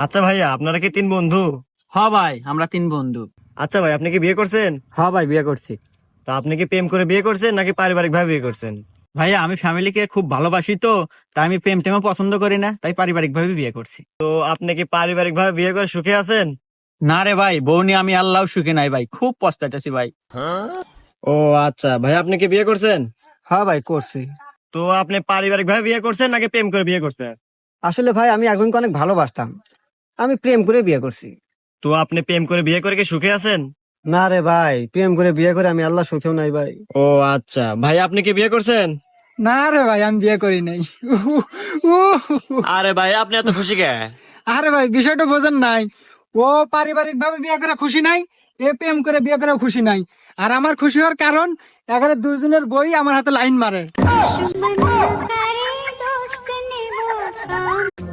আচ্ছা ভাইয়া, আপনারা কি তিন বন্ধু? হ ভাই, আমরা তিন বন্ধু। আচ্ছা ভাই, আপনি কি বিয়ে করছেন? হ ভাই, বিয়ে করছি। তো আপনি কি প্রেম করে বিয়ে করছেন নাকি পারিবারিক ভাবে বিয়ে করছেন? ভাইয়া, আমি ফ্যামিলিকে খুব ভালোবাসি, তো তাই আমি প্রেম টেমও পছন্দ করি না, তাই পারিবারিক ভাবে বিয়ে করছি। তো আপনি কি পারিবারিক ভাবে বিয়ে করে সুখে আছেন? না রে ভাই, বউ নিয়ে আমি আল্লাহ সুখে নাই ভাই, খুব পস্তাইতেছি ভাই। ও আচ্ছা ভাই, আপনি কি বিয়ে করছেন? হ্যাঁ ভাই, করছি। তো আপনি পারিবারিক ভাবে বিয়ে করছেন নাকি প্রেম করে বিয়ে করছেন? আসলে ভাই, আমি একজনকে অনেক ভালোবাসতাম, আমি প্রেম করে বিয়ে করছি। তো আপনি প্রেম করে বিয়ে করে কি সুখে আছেন? না রে ভাই, প্রেম করে বিয়ে করে আমি আল্লাহ সুখেও নাই ভাই। ও আচ্ছা ভাই, আপনি কি বিয়ে করছেন? না রে ভাই, আমি বিয়ে করি নাই। আরে ভাই, আপনি এত খুশি কে? আরে ভাই, বিষয়টা বোঝেন নাই। ও পারিবারিক ভাবে বিয়ে করে খুশি নাই, এ প্রেম করে বিয়ে করে খুশি নাই। আর আমার খুশি হওয়ার কারণ, এখানে দুজনের বই আমার হাতে লাইন মারে। दुश्मन करे दोस्त ने वो काम